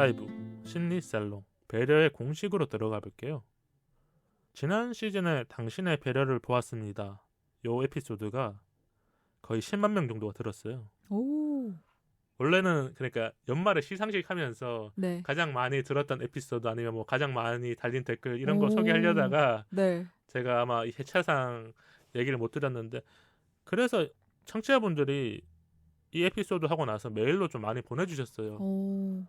5 심리살롱 배려의 공식으로 들어가 볼게요. 지난 시즌에 당신의 배려를 보았습니다. 요 에피소드가 거의 10만 명 정도가 들었어요. 오. 원래는 그러니까 연말에 시상식 하면서 네. 가장 많이 들었던 에피소드 아니면 뭐 가장 많이 달린 댓글 이런 거 오. 소개하려다가 네. 제가 아마 이 해차상 얘기를 못 드렸는데, 그래서 청취자분들이 이 에피소드 하고 나서 메일로 좀 많이 보내주셨어요. 오.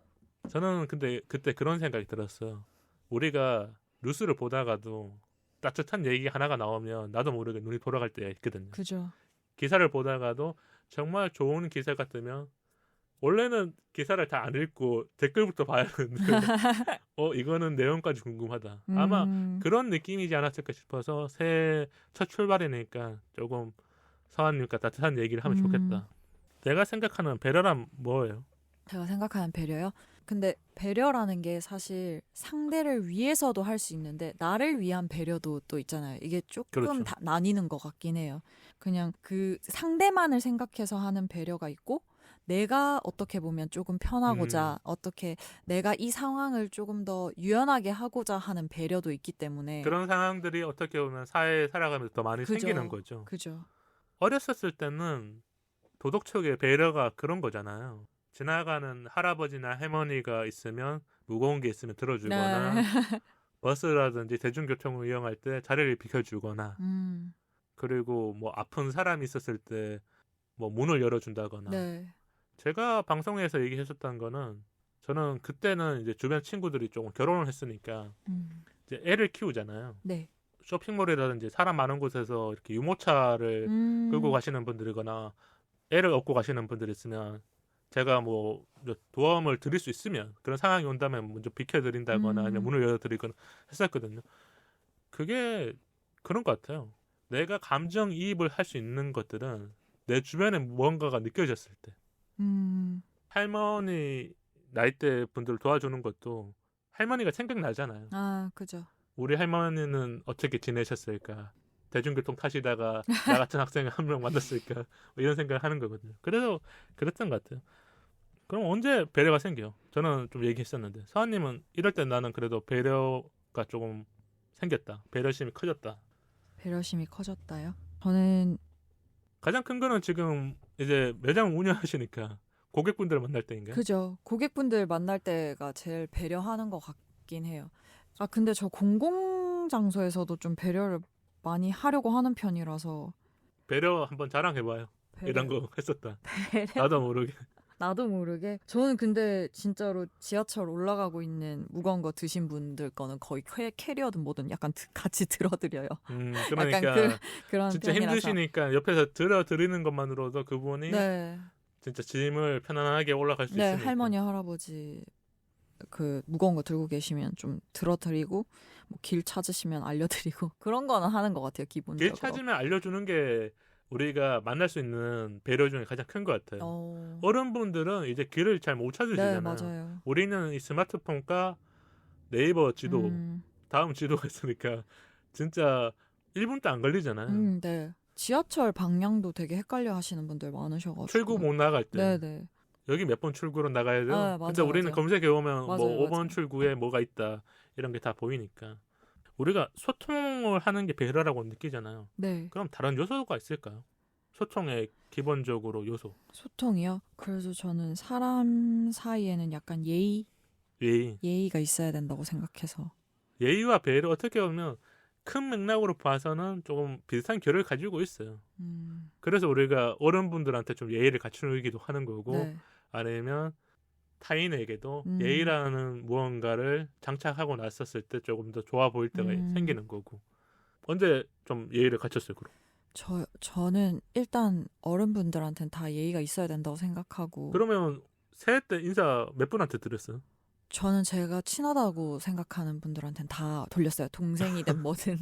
저는 근데 그때 그런 생각이 들었어요. 우리가 뉴스를 보다가도 따뜻한 얘기 하나가 나오면 나도 모르게 눈이 돌아갈 때가 있거든요. 그죠. 기사를 보다가도 정말 좋은 기사가 뜨면 원래는 기사를 다 안 읽고 댓글부터 봐야 하는데 이거는 내용까지 궁금하다. 아마 그런 느낌이지 않았을까 싶어서 새해 첫 출발이니까 조금 서한님과 따뜻한 얘기를 하면 좋겠다. 내가 생각하는 배려란 뭐예요? 제가 생각하는 배려요? 근데 배려라는 게 사실 상대를 위해서도 할 수 있는데 나를 위한 배려도 또 있잖아요. 이게 조금 그렇죠. 다 나뉘는 것 같긴 해요. 그냥 그 상대만을 생각해서 하는 배려가 있고, 내가 어떻게 보면 조금 편하고자 어떻게 내가 이 상황을 조금 더 유연하게 하고자 하는 배려도 있기 때문에 그런 상황들이 어떻게 보면 사회에 살아가면서 더 많이 그죠. 생기는 거죠. 그죠. 어렸었을 때는 도덕적의 배려가 그런 거잖아요. 지나가는 할아버지나 할머니가 있으면 무거운 게 있으면 들어주거나 네. 버스라든지 대중교통을 이용할 때 자리를 비켜주거나 음. 그리고 뭐 아픈 사람이 있었을 때 뭐 문을 열어준다거나. 네. 제가 방송에서 얘기했었던 거는, 저는 그때는 이제 주변 친구들이 조금 결혼을 했으니까 이제 애를 키우잖아요. 네. 쇼핑몰이라든지 사람 많은 곳에서 이렇게 유모차를 끌고 가시는 분들이거나 애를 업고 가시는 분들이 있으면 제가 뭐 도움을 드릴 수 있으면, 그런 상황이 온다면 먼저 비켜드린다거나 아니면 문을 열어드리거나 했었거든요. 그게 그런 것 같아요. 내가 감정이입을 할 수 있는 것들은 내 주변에 무언가가 느껴졌을 때. 할머니 나이대 분들을 도와주는 것도 할머니가 생각나잖아요. 아, 그죠. 우리 할머니는 어떻게 지내셨을까? 대중교통 타시다가 나 같은 학생을 한 명 만났을까? 뭐 이런 생각을 하는 거거든요. 그래서 그랬던 것 같아요. 그럼 언제 배려가 생겨요? 저는 좀 얘기했었는데, 서한님은 이럴 때 나는 그래도 배려가 조금 생겼다. 배려심이 커졌다. 배려심이 커졌다요? 저는 가장 큰 거는 지금 이제 매장 운영하시니까 고객분들을 만날 때인가요? 그죠. 고객분들 만날 때가 제일 배려하는 것 같긴 해요. 아, 근데 저 공공장소에서도 좀 배려를 많이 하려고 하는 편이라서. 배려 한번 자랑해봐요. 이런 거 했었다. 나도 모르게. 나도 모르게. 저는 근데 진짜로 지하철 올라가고 있는 무거운 거 드신 분들 거는 거의 캐리어든 뭐든 약간 같이 들어드려요. 그러니까 약간 그런 진짜 편이라서. 힘드시니까 옆에서 들어드리는 것만으로도 그분이 네. 진짜 짐을 편안하게 올라갈 수 네, 있으니까. 할머니, 할아버지 그 무거운 거 들고 계시면 좀 들어드리고, 뭐 길 찾으시면 알려드리고 그런 거는 하는 것 같아요, 기본적으로. 길 찾으면 알려주는 게 우리가 만날 수 있는 배려 중에 가장 큰 것 같아요. 어른분들은 이제 길을 잘 못 찾으시잖아요. 네, 맞아요. 우리는 이 스마트폰과 네이버 지도, 다음 지도가 있으니까 진짜 1분도 안 걸리잖아요. 네. 지하철 방향도 되게 헷갈려 하시는 분들 많으셔가지고. 출구 못 나갈 때. 네네. 여기 몇 번 출구로 나가야 돼요? 아, 근데 맞아요, 우리는 맞아요. 검색해 오면 맞아요, 뭐 5번 맞아요. 출구에 뭐가 있다 이런 게 다 보이니까 우리가 소통을 하는 게 배려라고 느끼잖아요. 네. 그럼 다른 요소가 있을까요? 소통의 기본적으로 요소. 소통이요? 그래서 저는 사람 사이에는 약간 예의가 있어야 된다고 생각해서. 예의와 배려, 어떻게 보면 큰 맥락으로 봐서는 조금 비슷한 결을 가지고 있어요. 그래서 우리가 어른분들한테 좀 예의를 갖추기도 하는 거고, 네. 아니면 타인에게도 예의라는 무언가를 장착하고 났었을 때 조금 더 좋아 보일 때가 생기는 거고. 언제 좀 예의를 갖췄어요, 그럼? 저는 일단 어른분들한테는 다 예의가 있어야 된다고 생각하고. 그러면 새해 때 인사 몇 분한테 드렸어요? 저는 제가 친하다고 생각하는 분들한테는 다 돌렸어요. 동생이든 뭐든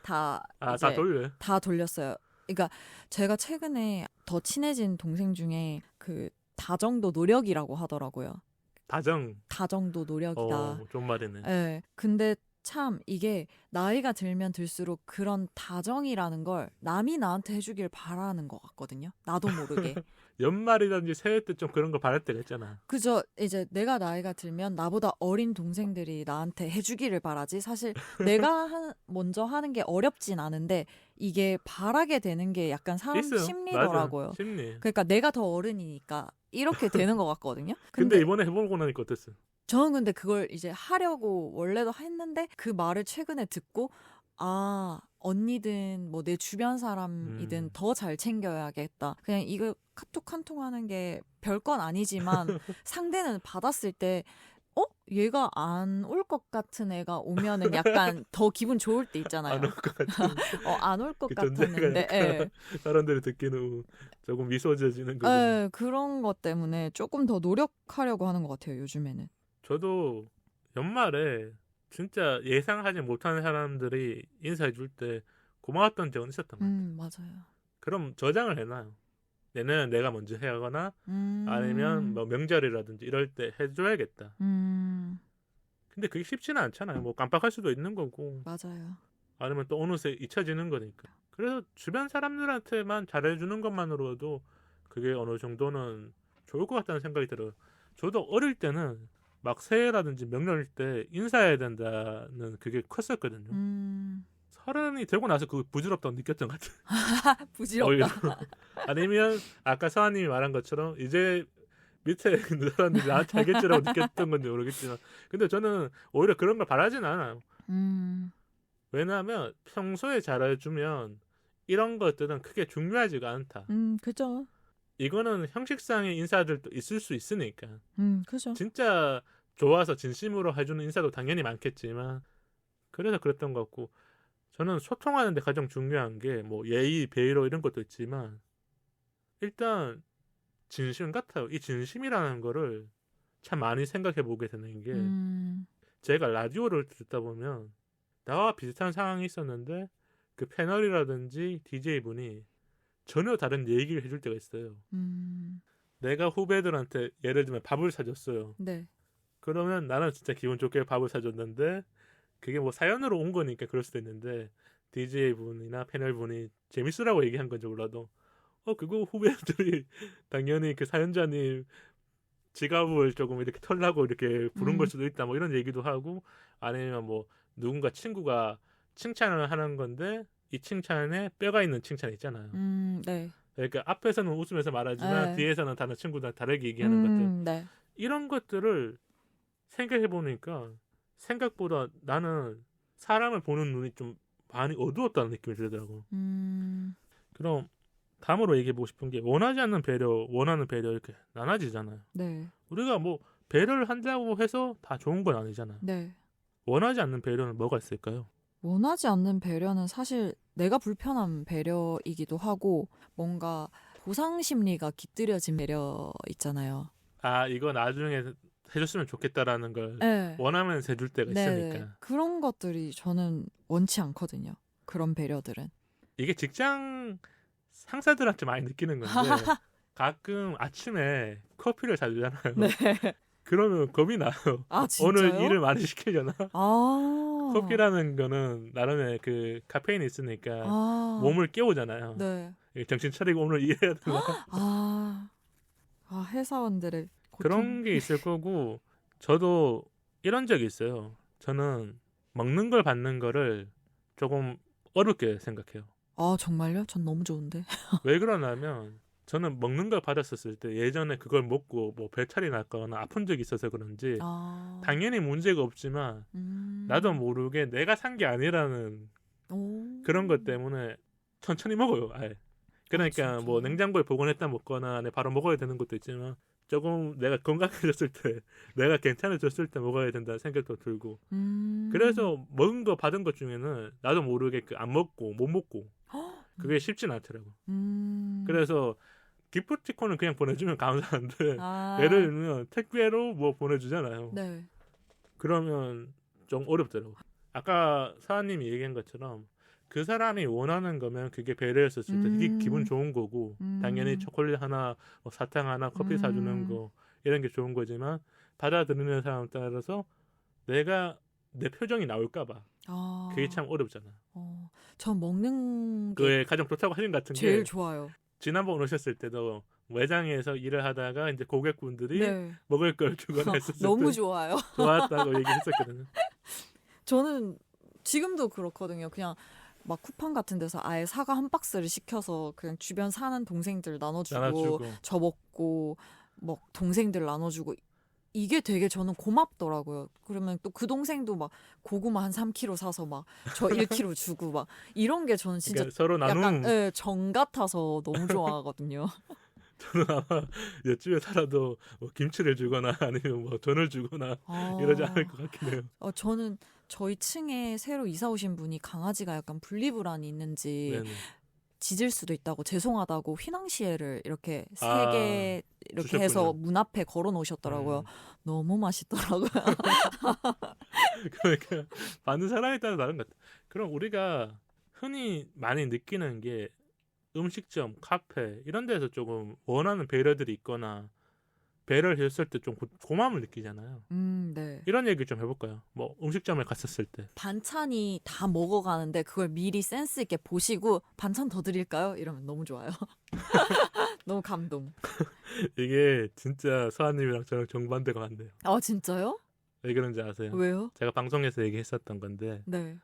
다. 다 돌려요? 다 돌렸어요. 그러니까 제가 최근에 더 친해진 동생 중에 그 다정도 노력이라고 하더라고요. 다정도 노력이다. 좀 말이네. 네. 근데 참 이게 나이가 들면 들수록 그런 다정이라는 걸 남이 나한테 해주길 바라는 것 같거든요. 나도 모르게. 연말이든지 새해 때 좀 그런 거 바랄 때가 있잖아. 그저 이제 내가 나이가 들면 나보다 어린 동생들이 나한테 해주기를 바라지. 사실 내가 먼저 하는 게 어렵진 않은데 이게 바라게 되는 게 약간 사람 있어요. 심리더라고요. 맞아. 심리. 그러니까 내가 더 어른이니까 이렇게 되는 것 같거든요. 근데 이번에 해보고 나니까 어땠어? 저는 근데 그걸 이제 하려고 원래도 했는데 그 말을 최근에 듣고 아 언니든 뭐 내 주변 사람이든 더 잘 챙겨야겠다. 그냥 이거 카톡 한 통 하는 게 별건 아니지만 상대는 받았을 때 얘가 안 올 것 같은 애가 오면은 약간 더 기분 좋을 때 있잖아요. 안 올 것 같은. 안 올 것 그 존재가 같았는데. 약간 예. 사람들이 듣기는 조금 미소 지어지는 거고. 예, 그런 것 때문에 조금 더 노력하려고 하는 것 같아요, 요즘에는. 저도 연말에 진짜 예상하지 못하는 사람들이 인사해 줄 때 고마웠던 적은 있었던 것 같아요. 맞아요. 그럼 저장을 해놔요. 내년엔 내가 먼저 해야 하거나 아니면 뭐 명절이라든지 이럴 때 해줘야겠다. 근데 그게 쉽지는 않잖아요. 뭐 깜빡할 수도 있는 거고 맞아요. 아니면 또 어느새 잊혀지는 거니까. 그래서 주변 사람들한테만 잘해주는 것만으로도 그게 어느 정도는 좋을 것 같다는 생각이 들어요. 저도 어릴 때는 막 새해라든지 명절 때 인사해야 된다는 그게 컸었거든요. 30이 되고 나서 그거 부질없다고 느꼈던 것 같아요. 부질없다. 오히려. 아니면 아까 서한님이 말한 것처럼 이제 밑에 있는 사람들이 나한테 알겠지라고 느꼈던 건지 모르겠지만 근데 저는 오히려 그런 걸 바라진 않아요. 왜냐하면 평소에 잘해주면 이런 것들은 크게 중요하지가 않다. 그죠. 이거는 형식상의 인사들도 있을 수 있으니까. 그죠. 진짜 좋아서 진심으로 해주는 인사도 당연히 많겠지만 그래서 그랬던 것 같고 저는 소통하는데 가장 중요한 게 뭐 예의, 배려 이런 것도 있지만 일단 진심 같아요. 이 진심이라는 거를 참 많이 생각해 보게 되는 게 제가 라디오를 듣다 보면 나와 비슷한 상황이 있었는데 그 패널이라든지 DJ분이 전혀 다른 얘기를 해줄 때가 있어요. 내가 후배들한테 예를 들면 밥을 사줬어요. 네. 그러면 나는 진짜 기분 좋게 밥을 사줬는데 그게 뭐 사연으로 온 거니까 그럴 수도 있는데 DJ분이나 패널분이 재밌으라고 얘기한 건지 몰라도 그거 후배들이 당연히 그 사연자님 지갑을 조금 이렇게 털라고 이렇게 부른 걸 수도 있다 뭐 이런 얘기도 하고 아니면 뭐 누군가 친구가 칭찬을 하는 건데 이 칭찬에 뼈가 있는 칭찬 있잖아요. 네. 그러니까 앞에서는 웃으면서 말하지만 네. 뒤에서는 다른 친구들 다르게 얘기하는 것들 네. 이런 것들을 생각해 보니까 생각보다 나는 사람을 보는 눈이 좀 많이 어두웠다는 느낌이 들더라고. 그럼 다음으로 얘기해보고 싶은 게 원하지 않는 배려, 원하는 배려 이렇게 나눠지잖아요. 네. 우리가 뭐 배려를 한다고 해서 다 좋은 건 아니잖아요. 네. 원하지 않는 배려는 뭐가 있을까요? 원하지 않는 배려는 사실 내가 불편한 배려이기도 하고 뭔가 보상 심리가 깃들여진 배려 있잖아요. 아 이거 나중에 해줬으면 좋겠다라는 걸 네. 원하면 해줄 때가 네. 있으니까. 그런 것들이 저는 원치 않거든요. 그런 배려들은. 이게 직장 상사들한테 많이 느끼는 건데 가끔 아침에 커피를 사주잖아요. 네. 그러면 겁이 나요. 아 진짜요? 오늘 일을 많이 시키려나? 아. 커피라는 거는 나름의 그 카페인이 있으니까 아. 몸을 깨우잖아요. 네. 정신 차리고 오늘 일해야 되나? 회사원들의 고통. 그런 게 있을 거고 저도 이런 적이 있어요. 저는 먹는 걸 받는 거를 조금 어렵게 생각해요. 아 정말요? 전 너무 좋은데. 왜 그러냐면 저는 먹는 걸 받았었을 때 예전에 그걸 먹고 뭐 배탈이 났거나 아픈 적이 있어서 그런지 당연히 문제가 없지만 나도 모르게 내가 산 게 아니라는 그런 것 때문에 천천히 먹어요. 아예. 그러니까 뭐 냉장고에 보관했다 먹거나 바로 먹어야 되는 것도 있지만 조금 내가 건강해졌을 때 내가 괜찮아졌을 때 먹어야 된다는 생각도 들고 그래서 먹은 거 받은 것 중에는 나도 모르게 안 먹고 못 먹고 그게 쉽진 않더라고. 그래서 기프티콘은 그냥 보내주면 감사한데 예를 들면 택배로 뭐 보내주잖아요. 네. 그러면 좀 어렵더라고. 아까 사장님이 얘기한 것처럼 그 사람이 원하는 거면 그게 배려했었을 때 되게 기분 좋은 거고 당연히 초콜릿 하나, 뭐 사탕 하나, 커피 사주는 거 이런 게 좋은 거지만 받아들이는 사람 따라서 내가 내 표정이 나올까봐 그게 참 어렵잖아. 전 먹는 게 그게 가장 좋다고 하신 것 같은 제일 게 좋아요. 지난번 오셨을 때도 매장에서 일을 하다가 이제 고객분들이 네. 먹을 걸 주거나 했었을 너무 때 좋아요. 좋았다고 얘기했었거든요. 저는 지금도 그렇거든요. 그냥 막 쿠팡 같은 데서 아예 사과 한 박스를 시켜서 그냥 주변 사는 동생들 나눠주고 저 먹고 뭐 동생들 나눠주고 이게 되게 저는 고맙더라고요. 그러면 또 그 동생도 막 고구마 한 3kg 사서 막 저 1kg 주고 막 이런 게 저는 진짜 그러니까 서로 나눔. 약간 정 같아서 너무 좋아하거든요. 저는 아마 옆집에 살아도 뭐 김치를 주거나 아니면 뭐 전을 주거나 이러지 않을 것 같긴 해요. 저는 저희 층에 새로 이사 오신 분이 강아지가 약간 분리불안이 있는지 네네. 짖을 수도 있다고 죄송하다고 휘낭시에를 이렇게 3개 이렇게 주셨군요. 해서 문 앞에 걸어 놓으셨더라고요. 너무 맛있더라고요. 그러니까 받는 사람에 따라 다른 것 같아요. 그럼 우리가 흔히 많이 느끼는 게 음식점, 카페 이런 데서 조금 원하는 배려들이 있거나 배려를 했을 때 좀 고마움을 느끼잖아요. 네. 이런 얘기 좀 해볼까요? 뭐 음식점을 갔었을 때 반찬이 다 먹어가는데 그걸 미리 센스 있게 보시고 반찬 더 드릴까요? 이러면 너무 좋아요. 너무 감동. 이게 진짜 서한님이랑 저랑 정반대가 같네요. 아 진짜요? 왜 그런지 아세요? 왜요? 제가 방송에서 얘기했었던 건데 네.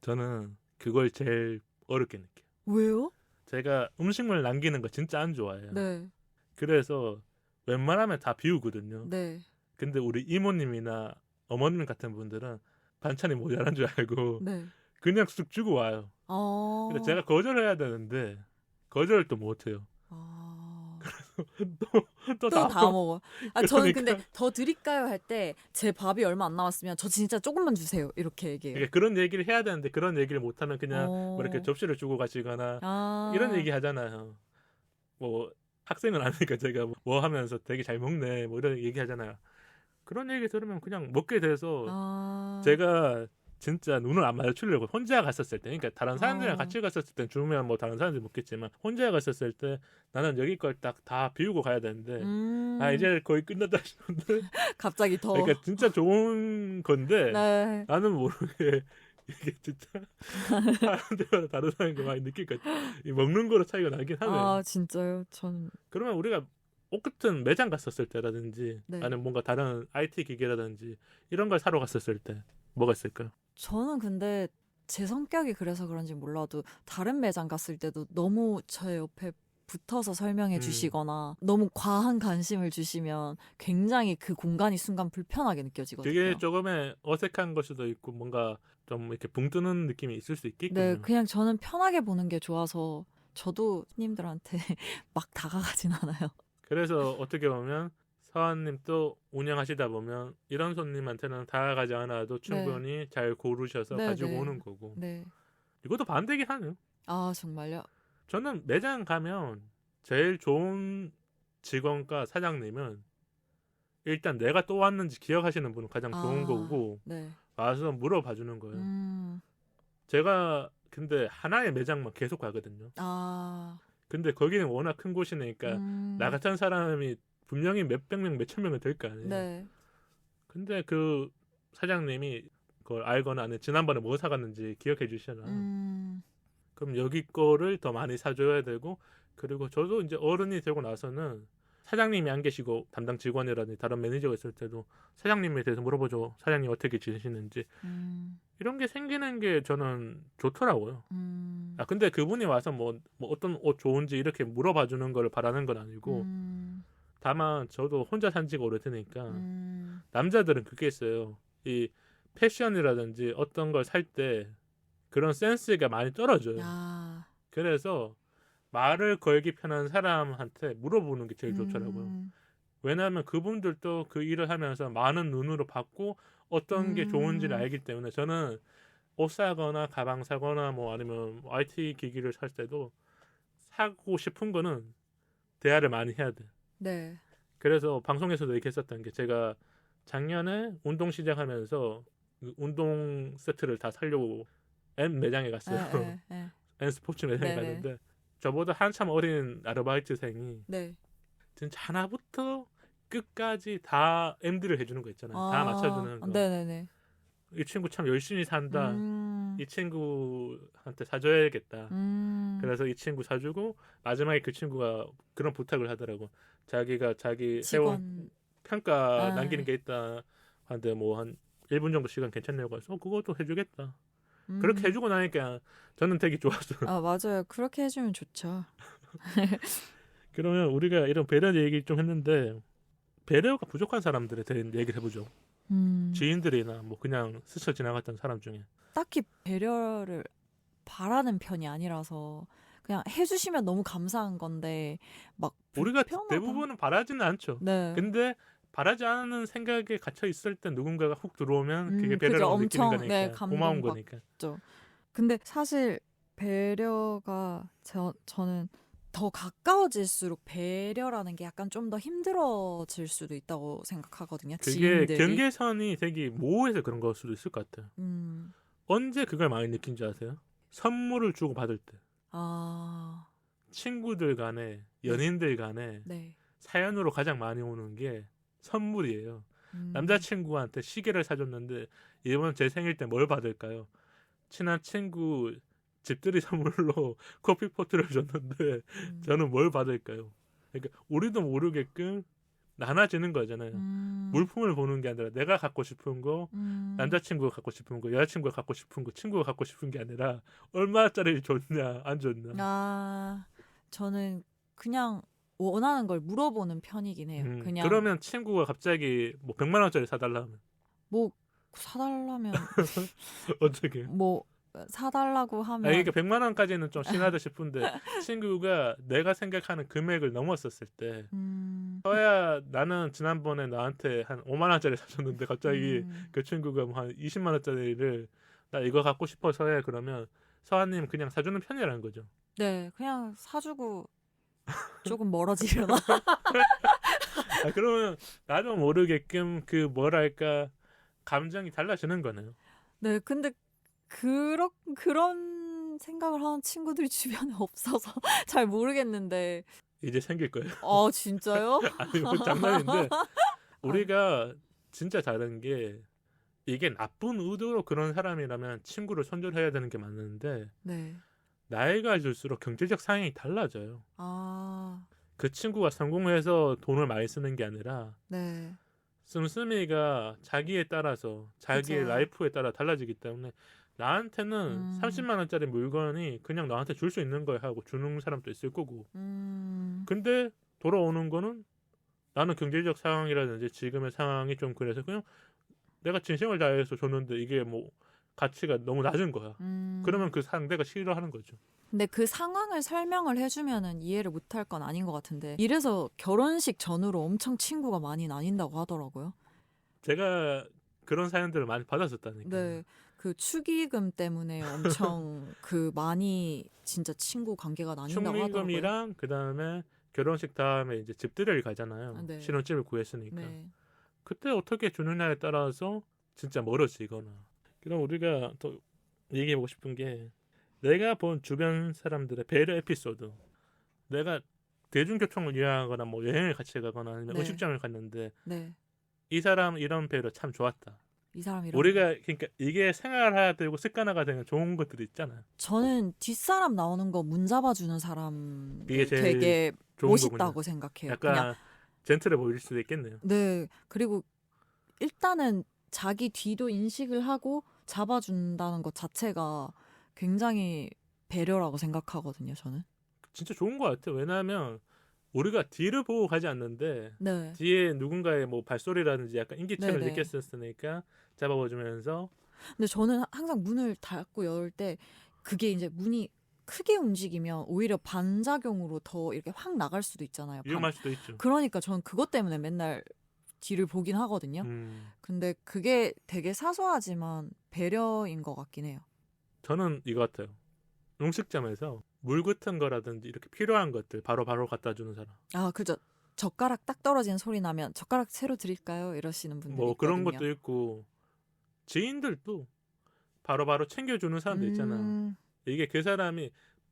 저는 그걸 제일 어렵게 느껴요. 왜요? 제가 음식물 남기는 거 진짜 안 좋아해요. 네. 그래서 웬만하면 다 비우거든요. 네. 근데 우리 이모님이나 어머님 같은 분들은 반찬이 모자란 줄 알고 네. 그냥 쑥 주고 와요. 근데 제가 거절해야 되는데 거절을 또 못해요. 또 다 먹어. 저는 그러니까. 근데 더 드릴까요 할 때 제 밥이 얼마 안 남았으면 저 진짜 조금만 주세요 이렇게 얘기해요. 그러니까 그런 얘기를 해야 되는데 그런 얘기를 못하면 그냥 뭐 이렇게 접시를 주고 가시거나 이런 얘기 하잖아요. 뭐 학생은 아니니까 제가 뭐 하면서 되게 잘 먹네 뭐 이런 얘기 하잖아요. 그런 얘기 들으면 그냥 먹게 돼서 제가 진짜 눈을 안 마주치려고 혼자 갔었을 때, 그러니까 다른 사람들이랑 같이 갔었을 때 주면 뭐 다른 사람들이 먹겠지만 혼자 갔었을 때 나는 여기 걸 딱 다 비우고 가야 되는데 이제 거의 끝났다 싶은데 갑자기 더 그러니까 진짜 좋은 건데 네. 나는 모르게 이게 진짜 사람들마다 다르다는 거 많이 느낄 것 같아. 이 먹는 거로 차이가 나긴 하네. 진짜요? 전 그러면 우리가 옷 같은 매장 갔었을 때라든지 네. 아니면 뭔가 다른 IT 기계라든지 이런 걸 사러 갔었을 때 뭐가 있을까요? 저는 근데 제 성격이 그래서 그런지 몰라도 다른 매장 갔을 때도 너무 제 옆에 붙어서 설명해 주시거나 너무 과한 관심을 주시면 굉장히 그 공간이 순간 불편하게 느껴지거든요. 그게 조금의 어색한 걸 수도 있고 뭔가 좀 이렇게 붕 뜨는 느낌이 있을 수 있겠군요. 네, 그냥 저는 편하게 보는 게 좋아서 저도 손님들한테 막 다가가진 않아요. 그래서 어떻게 보면 서한님 또 운영하시다 보면 이런 손님한테는 다가가지 않아도 충분히 잘 고르셔서 가지고 오는 거고. 네. 이것도 반대긴 하네요. 정말요? 저는 매장 가면 제일 좋은 직원과 사장님은 일단 내가 또 왔는지 기억하시는 분은 가장 좋은 거고 네. 와서 물어봐 주는 거예요. 제가 근데 하나의 매장만 계속 가거든요. 근데 거기는 워낙 큰 곳이니까 나 같은 사람이 분명히 몇백 명, 몇천 명은 될 거 아니에요. 네. 근데 그 사장님이 그걸 알거나 아니면 지난번에 뭐 사갔는지 기억해 주시잖아. 그럼 여기 거를 더 많이 사줘야 되고 그리고 저도 이제 어른이 되고 나서는 사장님이 안 계시고 담당 직원이라든지 다른 매니저가 있을 때도 사장님에 대해서 물어보죠. 사장님 어떻게 지내시는지. 이런 게 생기는 게 저는 좋더라고요. 근데 그분이 와서 뭐 어떤 옷 좋은지 이렇게 물어봐 주는 걸 바라는 건 아니고 다만 저도 혼자 산 지가 오래되니까 남자들은 그게 있어요. 이 패션이라든지 어떤 걸 살 때 그런 센스가 많이 떨어져요. 그래서 말을 걸기 편한 사람한테 물어보는 게 제일 좋더라고요. 왜냐하면 그분들도 그 일을 하면서 많은 눈으로 봤고 어떤 게 좋은지를 알기 때문에 저는 옷 사거나 가방 사거나 뭐 아니면 IT 기기를 살 때도 사고 싶은 거는 대화를 많이 해야 돼. 네. 그래서 방송에서도 얘기했었던 게 제가 작년에 운동 시작하면서 그 운동 세트를 다 사려고 N 매장에 갔어요. N 스포츠 매장에 갔는데 저보다 한참 어린 아르바이트생이 진짜 하나부터 끝까지 다 MD를 해주는 거 있잖아요. 다 맞춰주는 거. 네네네. 이 친구 참 열심히 산다. 이 친구한테 사줘야겠다. 그래서 이 친구 사주고 마지막에 그 친구가 그런 부탁을 하더라고. 자기가 자기 해온 직원. 평가 아. 남기는 게 있다 하는데 뭐 한 1분 정도 시간 괜찮냐고 해서 그것도 해주겠다. 그렇게 해주고 나니까 저는 되게 좋았어요. 아, 맞아요. 그렇게 해주면 좋죠. 그러면 우리가 이런 배려 얘기 좀 했는데 배려가 부족한 사람들에 대한 얘기를 해보죠. 지인들이나 뭐 그냥 스쳐 지나갔던 사람 중에. 딱히 배려를 바라는 편이 아니라서 그냥 해주시면 너무 감사한 건데 막 우리가 불편하다. 대부분은 바라지는 않죠. 네. 근데 바라지 않은 생각에 갇혀 있을 때 누군가가 훅 들어오면 그게 그죠. 배려라고 느끼는 엄청, 거니까 네, 고마운 감동받- 거니까. 근데 사실 배려가 저는 더 가까워질수록 배려라는 게 약간 좀 더 힘들어질 수도 있다고 생각하거든요. 그게 지인들이. 경계선이 되게 모호해서 그런 걸 수도 있을 것 같아요. 음. 언제 그걸 많이 느낀 줄 아세요? 선물을 주고 받을 때. 아, 친구들 간에 연인들 간에 네. 사연으로 가장 많이 오는 게 선물이에요. 음. 남자친구한테 시계를 사줬는데 이번 제 생일 때 뭘 받을까요? 친한 친구 집들이 선물로 커피포트를 줬는데 저는 뭘 받을까요? 그러니까 우리도 모르게끔 나눠지는 거잖아요. 물품을 보는 게 아니라 내가 갖고 싶은 거, 남자친구가 갖고 싶은 거, 여자친구가 갖고 싶은 거, 친구가 갖고 싶은 게 아니라 얼마짜리 줬냐 안 줬냐. 아, 저는 그냥 원하는 걸 물어보는 편이긴 해요. 그냥 그러면 친구가 갑자기 뭐 100만 원짜리 사달라면 뭐 사달라면 어떻게? 뭐 사달라고 하면 그러니까 100만 원까지는 좀 심하다 싶은데 친구가 내가 생각하는 금액을 넘었었을 때 서야 나는 지난번에 나한테 한 5만 원짜리 사줬는데 갑자기 그 친구가 뭐 한 20만 원짜리를 나 이거 갖고 싶어 서야 그러면 서아님 그냥 사주는 편이라는 거죠. 네, 그냥 사주고 조금 멀어지려나? 그러면 나도 모르게끔 그 뭐랄까 감정이 달라지는 거네요. 네, 근데 그런 생각을 하는 친구들이 주변에 없어서 잘 모르겠는데. 이제 생길 거예요. 진짜요? 아니 뭐 장난인데 우리가 진짜 다른 게 이게 나쁜 의도로 그런 사람이라면 친구를 손절해야 되는 게 맞는데 네. 나이가 들수록 경제적 상황이 달라져요. 아, 그 친구가 성공해서 돈을 많이 쓰는 게 아니라 네. 씀씀이가 자기에 따라서 자기의 그죠. 라이프에 따라 달라지기 때문에 나한테는 30만 원짜리 물건이 그냥 나한테 줄 수 있는 거야 하고 주는 사람도 있을 거고 근데 돌아오는 거는 나는 경제적 상황이라든지 지금의 상황이 좀 그래서 그냥 내가 진심을 다해서 줬는데 이게 뭐 가치가 너무 낮은 거야. 그러면 그 상대가 싫어하는 거죠. 근데 그 상황을 설명을 해주면은 이해를 못할 건 아닌 것 같은데 이래서 결혼식 전후로 엄청 친구가 많이 나뉜다고 하더라고요. 제가 그런 사연들을 많이 받았었다니까. 네, 그 축의금 때문에 엄청 그 많이 진짜 친구 관계가 나뉜다고 하더라고요. 축의금이랑 그 다음에 결혼식 다음에 이제 집들이를 가잖아요. 네. 신혼집을 구했으니까. 네. 그때 어떻게 주느냐에 따라서 진짜 멀어지거나. 그럼 우리가 더 얘기해보고 싶은 게 내가 본 주변 사람들의 배려 에피소드. 내가 대중교통을 이용하거나 뭐 여행을 같이 가거나 아니면 네. 음식점을 갔는데 네. 이 사람 이런 배려 참 좋았다. 이 사람 이런. 우리가 그러니까 이게 생활화가 되고 습관화가 되는 좋은 것들이 있잖아요. 저는 뒷사람 나오는 거 문 잡아주는 사람 이게 제일 되게 좋은 멋있다고 거군요. 생각해요. 약간 그냥 젠틀해 보일 수도 있겠네요. 네. 그리고 일단은 자기 뒤도 인식을 하고 잡아준다는 것 자체가 굉장히 배려라고 생각하거든요. 저는. 진짜 좋은 것 같아요. 왜냐하면 우리가 뒤를 보고 가지 않는데 네. 뒤에 누군가의 뭐 발소리라든지 약간 인기척을 네네. 느꼈었으니까 잡아봐주면서 근데 저는 항상 문을 닫고 열 때 그게 이제 문이 크게 움직이면 오히려 반작용으로 더 이렇게 확 나갈 수도 있잖아요. 위험할 수도 있죠. 그러니까 저는 그것 때문에 맨날 뒤를 보긴 하거든요. 근데 그게 되게 사소하지만 배려인 것 같긴 해요. 저는 이거 같아요. 음식점에서 물 같은 거라든지 이렇게 필요한 것들 바로바로 갖다 주는 사람. 아, 그죠. 젓가락 딱 떨어지는 소리 나면 젓가락 새로 드릴까요? 이러시는 분들이 뭐 있거든요. 그런 것도 있고 지인들도 바로바로 챙겨주는 사람도 있잖아요. 이게 그 사람이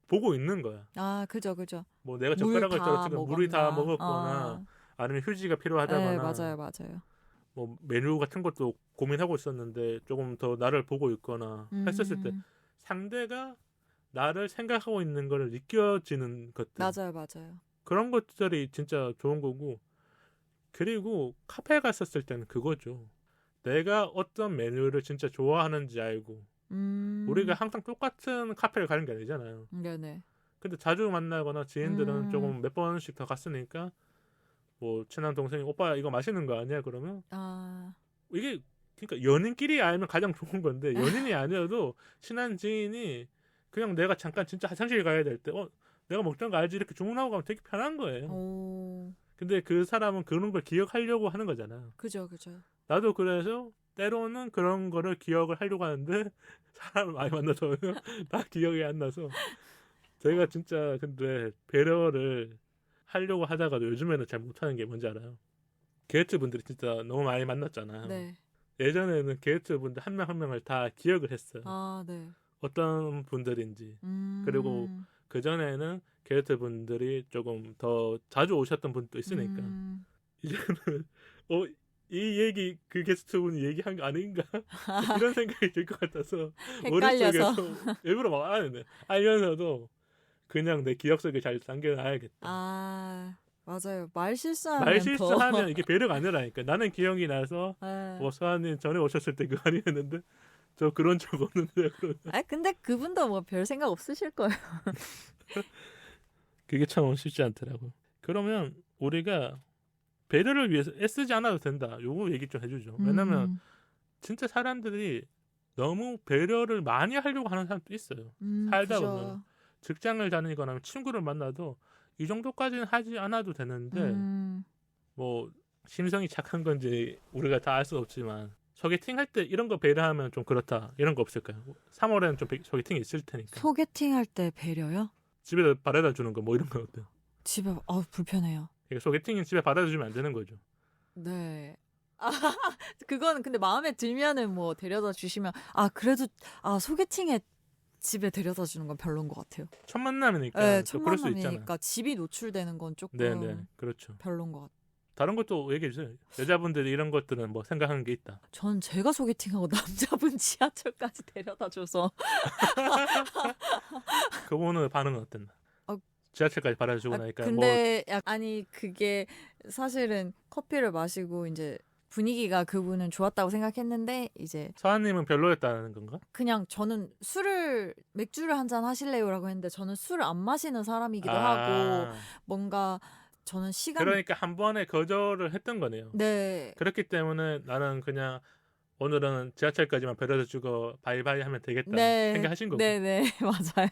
보고 있는 거야. 아, 그죠. 뭐 내가 물 젓가락을 다 떨어뜨리면 물이 다 먹었나. 먹었거나 아니면 휴지가 필요하다거나 네, 맞아요. 뭐 메뉴 같은 것도 고민하고 있었는데 조금 더 나를 보고 있거나 했었을 때 상대가 나를 생각하고 있는 걸 느껴지는 것들 맞아요. 그런 것들이 진짜 좋은 거고 그리고 카페 갔었을 때는 그거죠. 내가 어떤 메뉴를 진짜 좋아하는지 알고 우리가 항상 똑같은 카페를 가는 게 아니잖아요. 네네. 근데 자주 만나거나 지인들은 조금 몇 번씩 더 갔으니까 뭐 친한 동생이 오빠 이거 맛있는 거 아니야? 그러면 이게 그러니까 연인끼리 알면 가장 좋은 건데 연인이 아니어도 친한 지인이 그냥 내가 잠깐 진짜 화장실 가야 될 때 내가 먹던 거 알지? 이렇게 주문하고 가면 되게 편한 거예요. 근데 그 사람은 그런 걸 기억하려고 하는 거잖아요. 그죠. 나도 그래서 때로는 그런 거를 기억을 하려고 하는데 사람을 많이 만나서 다 기억이 안 나서 제가 진짜 근데 배려를 하려고 하다가도 요즘에는 잘 못하는 게 뭔지 알아요? 게스트 분들이 진짜 너무 많이 만났잖아요. 네. 예전에는 게스트 분들 한 명 한 명을 다 기억을 했어요. 네. 어떤 분들인지. 그리고 그 전에는 게스트 분들이 조금 더 자주 오셨던 분도 있으니까 이제는 이 얘기 그 게스트 분이 얘기한 거 아닌가 이런 생각이 들 것 같아서 헷갈려서 머릿속에서 일부러 막 안 했네. 알면서도 그냥 내 기억 속에 잘 남겨놔야겠다. 맞아요. 말 실수하면 이게 배려가 안 되라니까. 나는 기억이 나서 뭐 서한님 전에 오셨을 때 그거 아니었는데 저 그런 적 없는데 그러면. 근데 그분도 뭐 별 생각 없으실 거예요. 그게 참 쉽지 않더라고. 그러면 우리가 배려를 위해서 애쓰지 않아도 된다. 요거 얘기 좀 해주죠. 왜냐면 진짜 사람들이 너무 배려를 많이 하려고 하는 사람도 있어요. 살다 그죠. 보면 직장을 다니거나 친구를 만나도 이 정도까지는 하지 않아도 되는데 뭐 심성이 착한 건지 우리가 다 알 수 없지만 소개팅 할 때 이런 거 배려하면 좀 그렇다. 이런 거 없을까요? 3월에는 좀 소개팅이 있을 테니까. 소개팅 할 때 배려요? 집에다 바래다 주는 거 뭐 이런 거 어때요? 집에 불편해요. 그러니까 소개팅은 집에 바래다 주면 안 되는 거죠. 네. 그거는 근데 마음에 들면은 뭐 데려다 주시면 그래도 소개팅에 집에 데려다 주는 건 별론 것 같아요. 첫 만남이니까. 네, 또 그럴 수 있잖아요. 그러니까 집이 노출되는 건 조금 네네, 그렇죠. 별론 것 같아요. 다른 것도 얘기해 주세요. 여자분들이 이런 것들은 뭐 생각하는 게 있다. 전 제가 소개팅하고 남자분 지하철까지 데려다 줘서 그분은 반응은 어땠나? 지하철까지 바래다 주고 나니까 근데 그게 사실은 커피를 마시고 이제 분위기가 그분은 좋았다고 생각했는데 이제 서한님은 별로였다는 건가? 그냥 저는 맥주를 한 잔 하실래요라고 했는데 저는 술을 안 마시는 사람이기도 하고 뭔가 저는 그러니까 한 번에 거절을 했던 거네요. 네. 그렇기 때문에 나는 그냥 오늘은 지하철까지만 데려다 주고 바이바이 하면 되겠다 생각하신 거고. 네네 맞아요.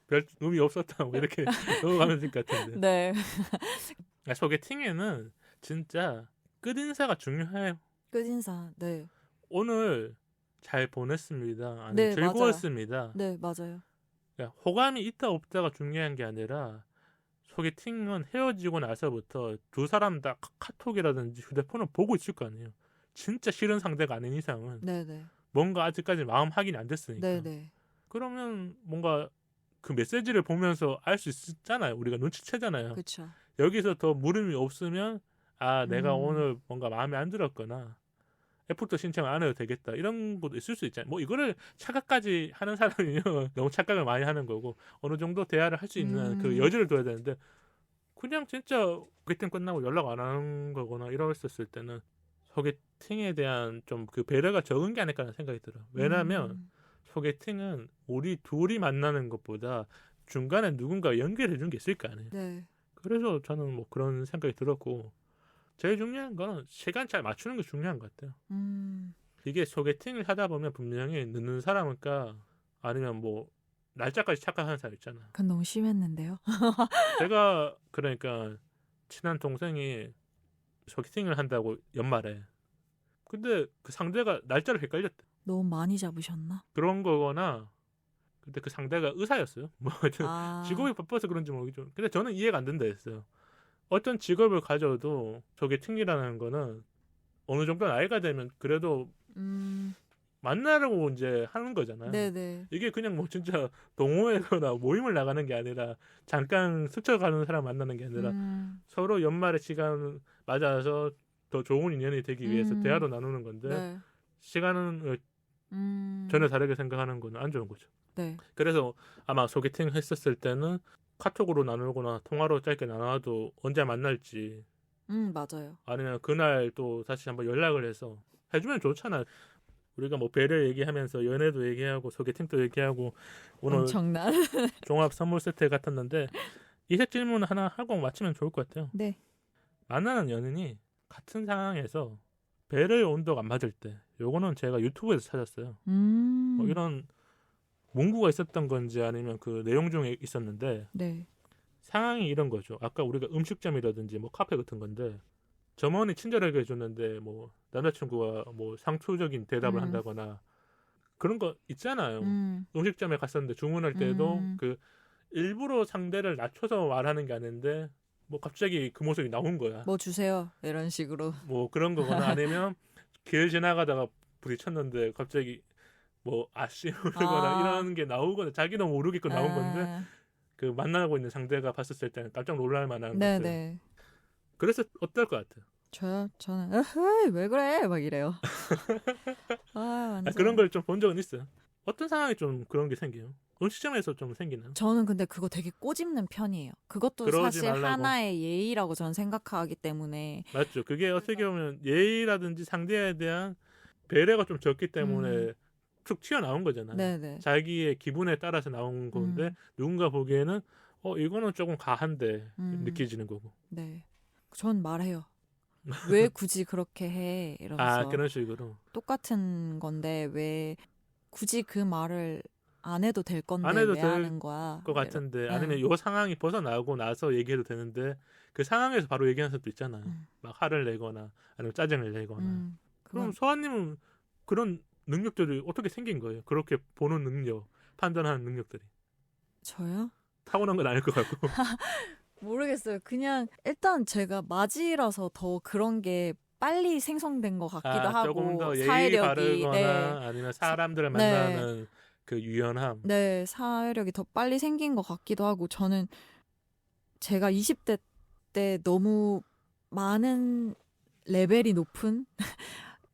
별 의미 없었다 뭐 이렇게 넘어가면 될 것 같은데. 네. 소개팅에는 진짜 끝인사가 중요해요. 끝인사. 네. 오늘 잘 보냈습니다. 아니, 네, 즐거웠습니다. 맞아요. 네, 맞아요. 그러니까 호감이 있다 없다가 중요한 게 아니라 소개팅은 헤어지고 나서부터 두 사람 다 카톡이라든지 휴대폰을 보고 있을 거 아니에요. 진짜 싫은 상대가 아닌 이상은 네네. 뭔가 아직까지 마음 확인이 안 됐으니까. 네네. 그러면 뭔가 그 메시지를 보면서 알 수 있잖아요. 우리가 눈치채잖아요. 그렇죠. 여기서 더 물음이 없으면 내가 오늘 뭔가 마음에 안 들었거나 애프터 신청 안 해도 되겠다 이런 것도 있을 수 있잖아요. 뭐 이거를 착각까지 하는 사람이면 너무 착각을 많이 하는 거고 어느 정도 대화를 할 수 있는 그 여지를 둬야 되는데 그냥 진짜 소개팅 끝나고 연락 안 하는 거거나 이랬었을 때는 소개팅에 대한 좀 그 배려가 적은 게 아닐까라는 생각이 들어요. 왜냐하면 소개팅은 우리 둘이 만나는 것보다 중간에 누군가 연결해 준 게 있을 거 아니에요. 네. 그래서 저는 뭐 그런 생각이 들었고 제일 중요한 거는 시간 잘 맞추는 게 중요한 것 같아요. 이게 소개팅을 하다 보면 분명히 늦는 사람일까 아니면 뭐 날짜까지 착각하는 사람 있잖아. 그건 너무 심했는데요. 제가 그러니까 친한 동생이 소개팅을 한다고 연말에 근데 그 상대가 날짜를 헷갈렸대. 너무 많이 잡으셨나? 그런 거거나 근데 그 상대가 의사였어요. 뭐 직업이 바빠서 그런지 모르겠죠. 근데 저는 이해가 안 된다 했어요. 어떤 직업을 가져도 소개팅이라는 거는 어느 정도 나이가 되면 그래도 만나려고 이제 하는 거잖아요. 네네. 이게 그냥 뭐 진짜 동호회거나 모임을 나가는 게 아니라 잠깐 스쳐가는 사람 만나는 게 아니라 서로 연말에 시간 맞아서 더 좋은 인연이 되기 위해서 대화도 나누는 건데 네. 시간을 전혀 다르게 생각하는 건 안 좋은 거죠. 네. 그래서 아마 소개팅 했었을 때는 카톡으로 나누거나 통화로 짧게 나눠도 언제 만날지 맞아요. 아니면 그날 또 다시 한번 연락을 해서 해주면 좋잖아요. 우리가 뭐 배려 얘기하면서 연애도 얘기하고 소개팅도 얘기하고 오늘 엄청난. 종합 선물 세트 같았는데 이색 질문 하나 하고 마치면 좋을 것 같아요. 네. 만나는 연인이 같은 상황에서 배려의 온도가 안 맞을 때 요거는 제가 유튜브에서 찾았어요. 뭐 이런 문구가 있었던 건지 아니면 그 내용 중에 있었는데 네. 상황이 이런 거죠. 아까 우리가 음식점이라든지 뭐 카페 같은 건데 점원이 친절하게 해줬는데 뭐 남자친구가 뭐 상투적인 대답을 한다거나 그런 거 있잖아요. 음식점에 갔었는데 주문할 때도 그 일부러 상대를 낮춰서 말하는 게 아닌데 뭐 갑자기 그 모습이 나온 거야. 뭐 주세요. 이런 식으로. 뭐 그런 거거나 아니면 길 지나가다가 부딪혔는데 갑자기 뭐 아씨 그러거나 이런 게 나오거나 자기도 모르겠고 나온 건데 그 만나고 있는 상대가 봤었을 때는 깜짝 놀랄 만한 것들. 네네. 그래서 어떨 것 같아요? 저는 에헤이, 왜 그래 막 이래요. 완전. 그런 걸 좀 본 적은 있어요. 어떤 상황이 좀 그런 게 생겨요? 음식점에서 좀 생기나요? 저는 근데 그거 되게 꼬집는 편이에요. 그것도 그러지 사실 말라고. 하나의 예의라고 저는 생각하기 때문에. 맞죠. 그게 어떻게 보면 예의라든지 상대에 대한 배려가 좀 적기 때문에 툭 튀어나온 거잖아요. 네네. 자기의 기분에 따라서 나온 건데 누군가 보기에는 이거는 조금 과한데 느껴지는 거고. 네. 전 말해요. 왜 굳이 그렇게 해? 이러면서. 그런 식으로. 똑같은 건데 왜 굳이 그 말을 안 해도 될 건데 안 해도 왜 될 하는 거야? 것 같은데 네. 아니면 요 상황이 벗어나고 나서 얘기해도 되는데 그 상황에서 바로 얘기하는 사람도 있잖아요. 막 화를 내거나 아니면 짜증을 내거나. 그럼 소아님은 그런 능력들이 어떻게 생긴 거예요? 그렇게 보는 능력, 판단하는 능력들이. 저요? 타고난 건 아닐 것 같고. 모르겠어요. 그냥 일단 제가 맞이라서 더 그런 게 빨리 생성된 것 같기도 하고 조금 더 예의 사회력이 바르거나 아니면 사람들을 만나는 그 유연함. 네, 사회력이 더 빨리 생긴 것 같기도 하고 저는 제가 20대 때 너무 많은 레벨이 높은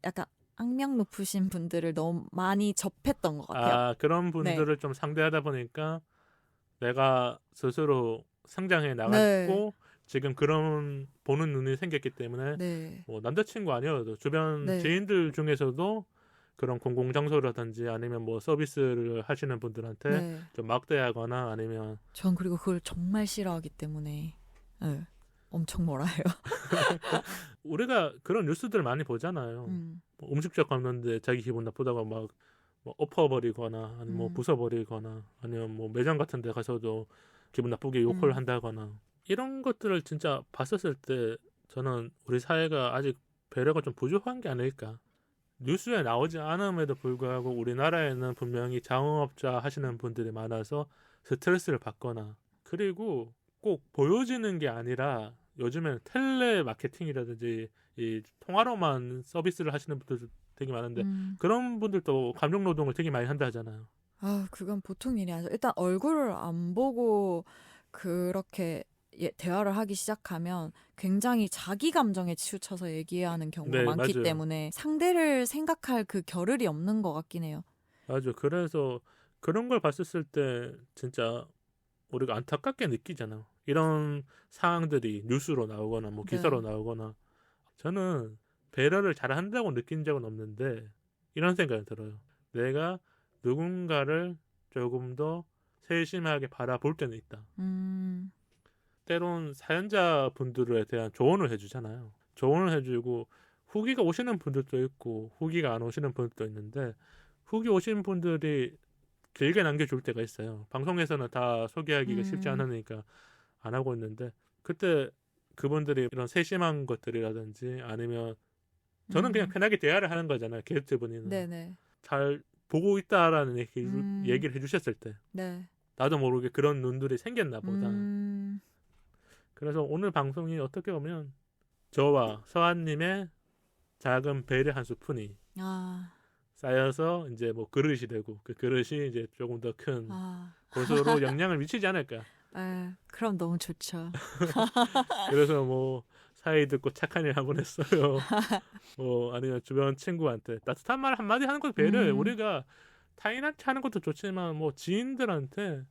약간 악명 높으신 분들을 너무 많이 접했던 것 같아요. 그런 분들을 좀 상대하다 보니까 내가 스스로 성장해 나갔고 지금 그런 보는 눈이 생겼기 때문에 뭐 남자친구 아니어도 주변 지인들 중에서도 그런 공공장소라든지 아니면 뭐 서비스를 하시는 분들한테 좀 막대하거나 아니면 전 그리고 그걸 정말 싫어하기 때문에 엄청 뭐라 해요. 우리가 그런 뉴스들 많이 보잖아요. 뭐 음식점 갔는데 자기 기분 나쁘다고 막 뭐 엎어버리거나 아니면 뭐 부숴버리거나 아니면 뭐 매장 같은 데 가서도 기분 나쁘게 욕을 한다거나 이런 것들을 진짜 봤었을 때 저는 우리 사회가 아직 배려가 좀 부족한 게 아닐까. 뉴스에 나오지 않음에도 불구하고 우리나라에는 분명히 자영업자 하시는 분들이 많아서 스트레스를 받거나 그리고 꼭 보여지는 게 아니라 요즘에는 텔레 마케팅이라든지 이 통화로만 서비스를 하시는 분들도 되게 많은데 그런 분들도 감정 노동을 되게 많이 한다 하잖아요. 그건 보통 일이 아니죠. 일단 얼굴을 안 보고 그렇게 대화를 하기 시작하면 굉장히 자기 감정에 치우쳐서 얘기하는 경우가 많기 맞아요. 때문에 상대를 생각할 그 겨를이 없는 것 같긴 해요. 맞아. 그래서 그런 걸 봤었을 때 진짜 우리가 안타깝게 느끼잖아요. 이런 상황들이 뉴스로 나오거나 뭐 기사로 나오거나 저는 배려를 잘한다고 느낀 적은 없는데 이런 생각이 들어요. 내가 누군가를 조금 더 세심하게 바라볼 때는 있다. 때론 사연자분들에 대한 조언을 해주잖아요. 조언을 해주고 후기가 오시는 분들도 있고 후기가 안 오시는 분들도 있는데 후기 오시는 분들이 길게 남겨줄 때가 있어요. 방송에서는 다 소개하기가 쉽지 않으니까 안 하고 있는데 그때 그분들이 이런 세심한 것들이라든지 아니면 저는 그냥 편하게 대화를 하는 거잖아요. 게스트분이는. 잘 보고 있다라는 얘기를 해주셨을 때 나도 모르게 그런 눈들이 생겼나 보다. 그래서 오늘 방송이 어떻게 보면 저와 서한님의 작은 배려 한 스푼이 쌓여서 이제 뭐 그릇이 되고 그 그릇이 이제 조금 더 큰 곳으로 영향을 미치지 않을까. 그럼 너무 좋죠. 그래서 뭐 사이 듣고 착한 일 한번 했어요. 뭐 아니면 주변 친구한테 따뜻한 말 한마디 하는 것도 배려예요. 우리가 타인한테 하는 것도 좋지만 뭐 지인들한테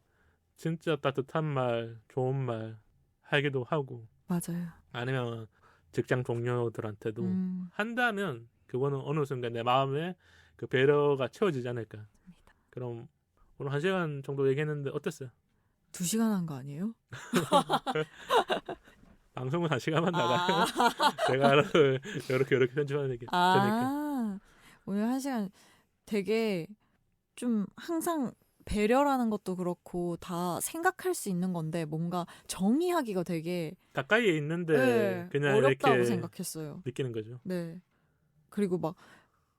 진짜 따뜻한 말, 좋은 말 하기도 하고 맞아요. 아니면 직장 동료들한테도 한다면 그거는 어느 순간 내 마음에 그 배려가 채워지지 않을까. 그럼 오늘 1시간 정도 얘기했는데 어땠어요? 2시간 한 거 아니에요? 방송은 1시간만 나가요. 제가 알아서 이렇게 편집하는 얘기 되니까. 오늘 1시간 되게 좀 항상 배려라는 것도 그렇고 다 생각할 수 있는 건데 뭔가 정의하기가 되게 가까이에 있는데 네, 그냥 어렵다고 이렇게 생각했어요. 느끼는 거죠. 네. 그리고 막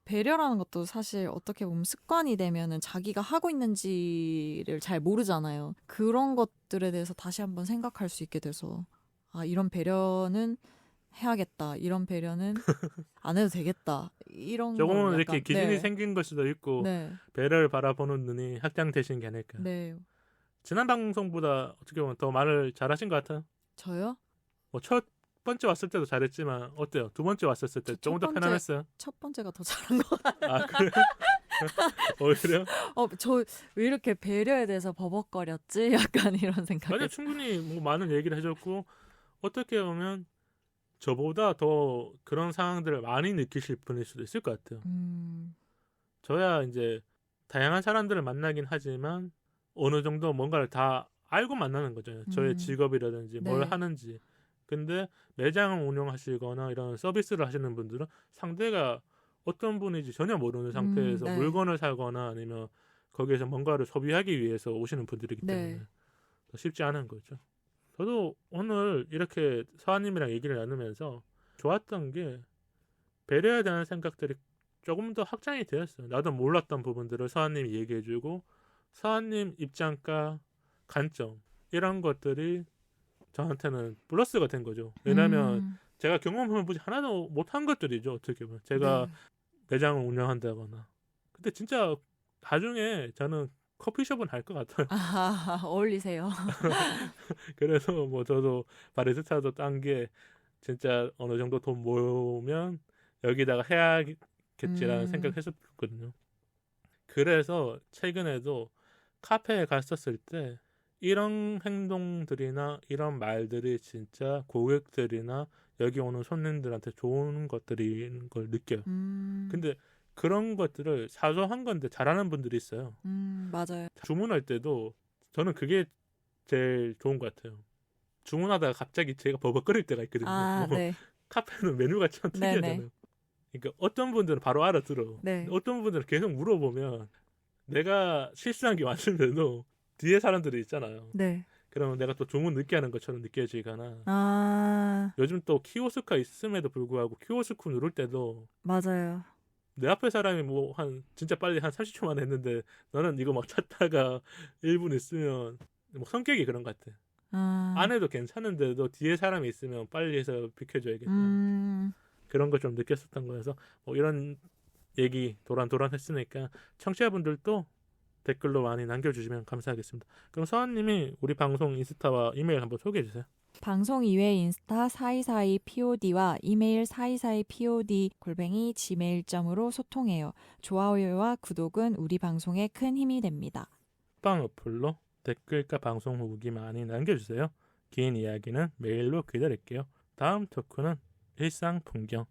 배려라는 것도 사실 어떻게 보면 습관이 되면은 자기가 하고 있는지를 잘 모르잖아요. 그런 것들에 대해서 다시 한번 생각할 수 있게 돼서 이런 배려는 해야겠다. 이런 배려는 안 해도 되겠다. 이런 조금은 걸 이렇게 약간, 기준이 네. 생긴 걸 수도 있고 네. 배려를 바라보는 눈이 확장되신 게 아닐까. 네. 지난 방송보다 어떻게 보면 더 말을 잘하신 것 같아요. 저요? 뭐 첫 번째 왔을 때도 잘했지만 어때요? 두 번째 왔을 때 조금 더 편안했어요? 첫 번째가 더 잘한 것 같아요. 아 그래요? 오히려? 저 왜 이렇게 배려에 대해서 버벅거렸지? 약간 이런 생각. 아니 충분히 뭐 많은 얘기를 해줬고 어떻게 보면 저보다 더 그런 상황들을 많이 느끼실 분일 수도 있을 것 같아요. 저야 이제 다양한 사람들을 만나긴 하지만 어느 정도 뭔가를 다 알고 만나는 거죠. 저의 직업이라든지 뭘 네. 하는지. 근데 매장을 운영하시거나 이런 서비스를 하시는 분들은 상대가 어떤 분인지 전혀 모르는 상태에서 네. 물건을 사거나 아니면 거기에서 뭔가를 소비하기 위해서 오시는 분들이기 때문에 네. 더 쉽지 않은 거죠. 저도 오늘 이렇게 서아님이랑 얘기를 나누면서 좋았던 게 배려에 대한 생각들이 조금 더 확장이 되었어요. 나도 몰랐던 부분들을 서아님이 얘기해주고 서아님 입장과 관점 이런 것들이 저한테는 플러스가 된 거죠. 왜냐하면 제가 경험해보지 하나도 못한 것들이죠. 어떻게 보면 제가 네. 매장을 운영한다거나 근데 진짜 나중에 저는 커피숍은 할 것 같아요. 어울리세요. 그래서 뭐 저도 바리스타도 딴 게 진짜 어느 정도 돈 모으면 여기다가 해야겠지라는 생각을 했었거든요. 그래서 최근에도 카페에 갔었을 때 이런 행동들이나 이런 말들이 진짜 고객들이나 여기 오는 손님들한테 좋은 것들인 걸 느껴요. 근데 그런 것들을 사소한 건데 잘하는 분들이 있어요. 맞아요. 주문할 때도 저는 그게 제일 좋은 것 같아요. 주문하다가 갑자기 제가 버벅거릴 때가 있거든요. 네. 카페는 메뉴가 참 특이하잖아요. 그러니까 어떤 분들은 바로 알아들어. 네. 어떤 분들은 계속 물어보면 내가 실수한 게 맞는데도 뒤에 사람들이 있잖아요. 네. 그러면 내가 또 주문 늦게 하는 것처럼 느껴지거나 요즘 또 키오스크가 있음에도 불구하고 키오스크 누를 때도 맞아요. 내 앞에 사람이 뭐 진짜 빨리 한 30초 만에 했는데 너는 이거 막 찾다가 1분 있으면 뭐 성격이 그런 것 같아. 안 해도 괜찮은데도 뒤에 사람이 있으면 빨리 해서 비켜줘야겠다. 그런 걸 좀 느꼈었던 거여서 뭐 이런 얘기 도란도란 했으니까 청취자분들도 댓글로 많이 남겨주시면 감사하겠습니다. 그럼 서아님이 우리 방송 인스타와 이메일 한번 소개해 주세요. 방송 이외 인스타 424POD와 이메일 424POD@gmail.com으로 소통해요. 좋아요와 구독은 우리 방송에 큰 힘이 됩니다. 팟빵 어플로 댓글과 방송 후기 많이 남겨주세요. 긴 이야기는 메일로 기다릴게요. 다음 토크는 일상 풍경.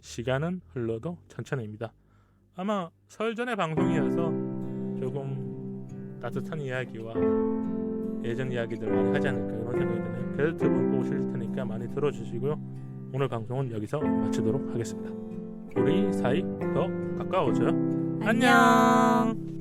시간은 흘러도 천천히입니다. 아마 설 전에 방송이어서 조금 따뜻한 이야기와 예전 이야기들 많이 하지 않을까 이런 생각이 드네요. 그래도 두 분 꼭 오실 테니까 많이 들어주시고요. 오늘 방송은 여기서 마치도록 하겠습니다. 우리 사이 더 가까워져요. 안녕.